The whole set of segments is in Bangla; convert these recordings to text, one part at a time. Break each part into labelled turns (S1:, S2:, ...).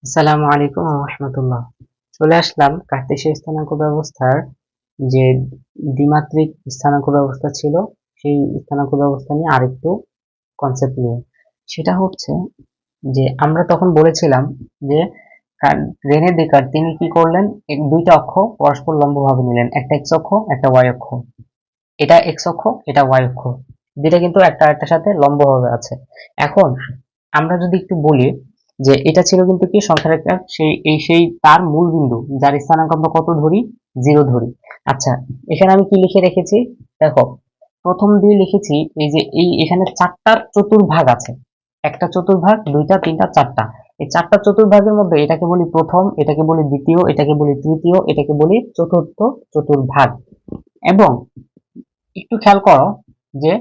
S1: আসসালামু আলাইকুম ওয়া রাহমাতুল্লাহ। চলে আসলাম কার্তেশীয় স্থানাঙ্ক ব্যবস্থার যে দ্বিমাত্রিক স্থানাঙ্ক ব্যবস্থা ছিল সেই স্থানাঙ্ক ব্যবস্থা নিয়ে আরেকটু কনসেপ্ট নিয়ে। সেটা হচ্ছে যে আমরা তখন বলেছিলাম যে রেনে দেকার্ত তিনি কি করলেন, দুইটা অক্ষ পরস্পর লম্বভাবে নিলেন, একটা এক্স অক্ষ একটা ওয়াই অক্ষ। এটা এক্স অক্ষ এটা ওয়াই অক্ষ, দুইটা কিন্তু একটা আরেকটার সাথে লম্বভাবে আছে। এখন আমরা যদি একটু বলি যে এটা ছিল কিন্তু কি সংখ্যা রেখার সেই তার মূল বিন্দু যার স্থানাঙ্ক আমরা কত ধরি, 0 ধরি। আচ্ছা, এখানে আমি কি লিখে রেখেছি দেখো, প্রথম দিয়ে লিখেছি এই যে এখানে চারটা চতুর্ভাগ আছে, একটা চতুর্ভাগ, দুইটা, তিনটা, চারটা। এই চারটা চতুর্ভাগের মধ্যে এটাকে বলি প্রথম, এটাকে বলি দ্বিতীয়, এটাকে বলি তৃতীয়, এটাকে বলি চতুর্থ চতুর্ভাগ। এবং একটু খেয়াল করো যে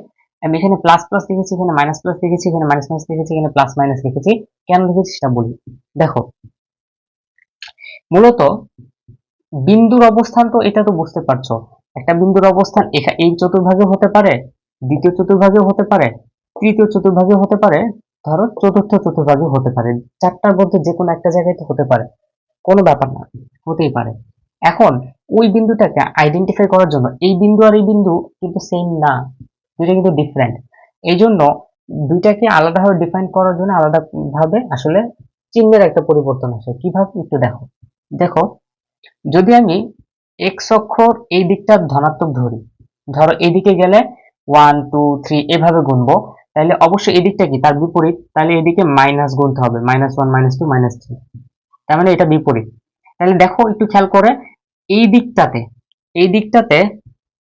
S1: আমি এখানে প্লাস প্লাস লিখেছি, এখানে মাইনাস প্লাস লিখেছি, এখানে মাইনাস মাইনাস লিখেছি, এখানে প্লাস মাইনাস লিখেছি। কেন লিখেছি সেটা বলি। দেখো, মূলত বিন্দুর অবস্থান তো এটা তো বুঝতে পারছো, একটা বিন্দুর অবস্থান এই চতুর্ভাগেও হতে পারে, দ্বিতীয় চতুর্ভাগেও হতে পারে, তৃতীয় চতুর্ভাগেও হতে পারে, ধরো চতুর্থ চতুর্ভাগেও হতে পারে। চারটার মধ্যে যে কোনো একটা জায়গায় তো হতে পারে, কোনো ব্যাপার না, হতেই পারে। এখন ওই বিন্দুটাকে আইডেন্টিফাই করার জন্য এই বিন্দু আর এই বিন্দু কিন্তু সেম না, দুইটা কিন্তু ডিফারেন্ট। এই জন্য দুইটাকে আলাদাভাবে ডিফাইন করার জন্য আলাদা ভাবে আসলে চিহ্নের একটা পরিবর্তন আসে। কিভাবে একটু দেখো। দেখো, যদি আমি এক্স অক্ষর এই দিকটা ধনাত্মক ধরি, ধরো এইদিকে গেলে 1 2 3 এভাবে গুনবো, তাহলে অবশ্যই এই দিকটা কি তার বিপরীত, তাহলে এদিকে মাইনাস গুনতে হবে, -1 -2 -3, তার মানে এটা বিপরীত। তাহলে দেখো একটু খেয়াল করে, এই দিকটাতে এই দিকটাতে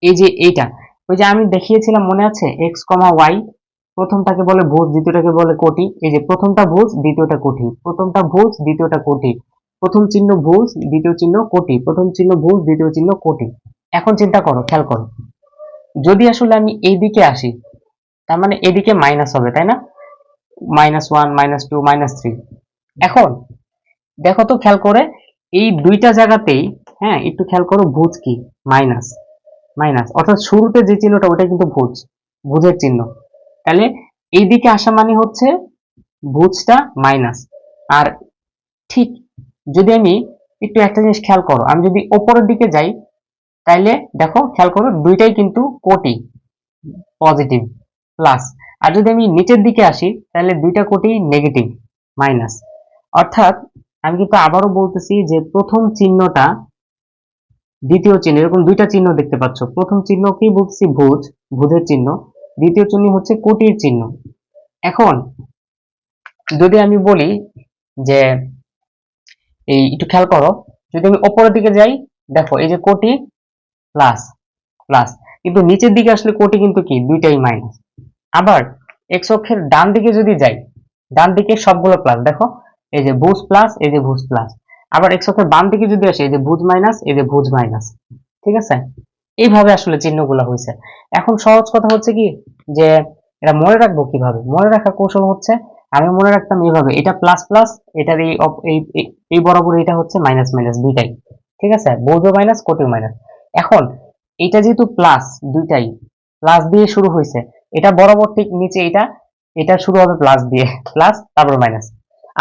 S1: এই যে এইটা, ওই যে আমি দেখিয়েছিলাম মনে আছে, এক্স কমা ওয়াই, প্রথমটাকে বলে ভুজ, দ্বিতীয়টাকে বলে কোটি। এই যে প্রথমটা ভুজ, দ্বিতীয়টা কোটি, প্রথমটা ভুজ, দ্বিতীয়টা কোটি, প্রথম চিহ্ন ভুজ, দ্বিতীয় চিহ্ন কোটি, প্রথম চিহ্ন ভুজ, দ্বিতীয় চিহ্ন কোটি। এখন চিন্তা করো, খেয়াল করো, যদি আসলে আমি এই দিকে আসি, তার মানে এদিকে মাইনাস হবে, তাই না? -1 -2 -3। এখন দেখো তো খেয়াল করে, এই দুইটা জায়গাতেই, হ্যাঁ একটু খেয়াল করো, ভুজ কি মাইনাস, মাইনাস অর্থাৎ শুরুতে যে চিহ্নটা ওটা কিন্তু ভুজ, ভুজের চিহ্ন। তাহলে এইদিকে আসা মানে হচ্ছে ভুজটা মাইনাস। আর ঠিক যদি আমি একটু একটা জিনিস খেয়াল করো, আমি যদি ওপরের দিকে যাই, তাইলে দেখো খেয়াল করো দুইটাই কিন্তু কোটি, পজিটিভ, প্লাস। আর যদি আমি নিচের দিকে আসি তাহলে দুইটা কোটি নেগেটিভ, মাইনাস। অর্থাৎ আমি কিন্তু আবারও বলতেছি যে প্রথম চিহ্নটা, দ্বিতীয় চিহ্ন, এরকম দুইটা চিহ্ন দেখতে পাচ্ছ। প্রথম চিহ্নকেই বলছি ভুজ, ভুজের চিহ্ন, দ্বিতীয় চিহ্ন হচ্ছে কোটির চিহ্ন। এখন যদি আমি বলি যে এই একটু খেয়াল করো, যদি আমি উপরের দিকে যাই, দেখো এই যে কোটি প্লাস প্লাস, কিন্তু নিচের দিকে আসলে কোটি কিন্তু কি দুইটাই মাইনাস। আবার এক্স অক্ষের ডান দিকে যদি যাই, ডান দিকে সবগুলো প্লাস, দেখো এই যে ভুজ প্লাস, এই যে ভুজ প্লাস। আবার এক্স অক্ষের বাম দিকে যদি আসে, এই যে ভুজ মাইনাস, এই যে ভুজ মাইনাস। ঠিক আছে, এইভাবে আসলে চিহ্নগুলো হয়েছে। এখন সহজ কথা হচ্ছে কি যে এটা মনে রাখবো কিভাবে, মনে রাখার কৌশল হচ্ছে আমি মনে রাখতাম এইভাবে, এটা প্লাস প্লাস, এটার এই বরাবর এটা হচ্ছে মাইনাস মাইনাস দুইটাই। ঠিক আছে, ভুজও মাইনাস কোটিও মাইনাস। এখন এটা যেহেতু প্লাস, দুইটাই প্লাস দিয়ে শুরু হয়েছে, এটা বরাবর ঠিক নিচে এটা, এটা শুরু হবে প্লাস দিয়ে, প্লাস তারপর মাইনাস।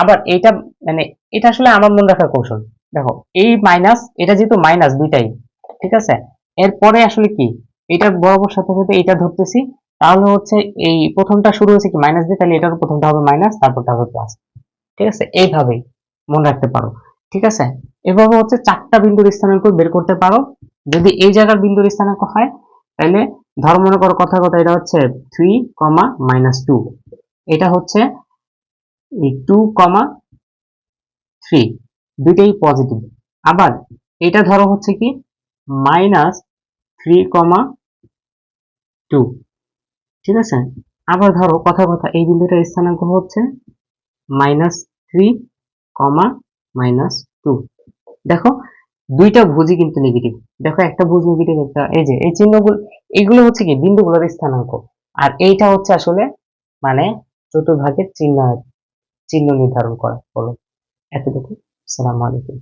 S1: আবার এটা মানে এটা আসলে আমার মনে রাখার কৌশল। দেখো এই মাইনাস, এটা যেহেতু মাইনাস দুইটাই, ঠিক আছে, এরপরে আসলে কি এটা বরাবর সাথে সাথে এটা ধরতেছি, তাহলে হচ্ছে এই প্রথমটা শুরু হয়েছে কি মাইনাস দিয়ে, তাহলে এটার প্রথমটা হবে মাইনাস, তারপরটা হবে প্লাস। ঠিক আছে, এইভাবেই মনে রাখতে পারো। ঠিক আছে, এভাবে হচ্ছে চারটা বিন্দুর স্থানাঙ্ক বের করতে পারো। যদি এই জায়গার বিন্দুর স্থানাঙ্ক হয়, তাহলে ধর মনে করো কথা কথা এটা হচ্ছে 3, -2, এটা হচ্ছে 2, 3, দুইটাই পজিটিভ। আবার এটা ধরো হচ্ছে কি -3, 2, ঠিক আছে। আবার ধরো কথা কথা এই বিন্দুটার স্থানাঙ্ক হচ্ছে -3, -2। দেখো দুইটা ভুজই কিন্তু নেগেটিভ, দেখো একটা ভুজ নেগেটিভ, একটা এই যে এই চিহ্নগুলো, এইগুলো হচ্ছে কি বিন্দুগুলোর স্থানাঙ্ক। আর এইটা হচ্ছে আসলে মানে চতুর্ভাগের চিহ্ন, চিহ্ন নির্ধারণ করা হলো। এতটুকু। আসসালামু আলাইকুম।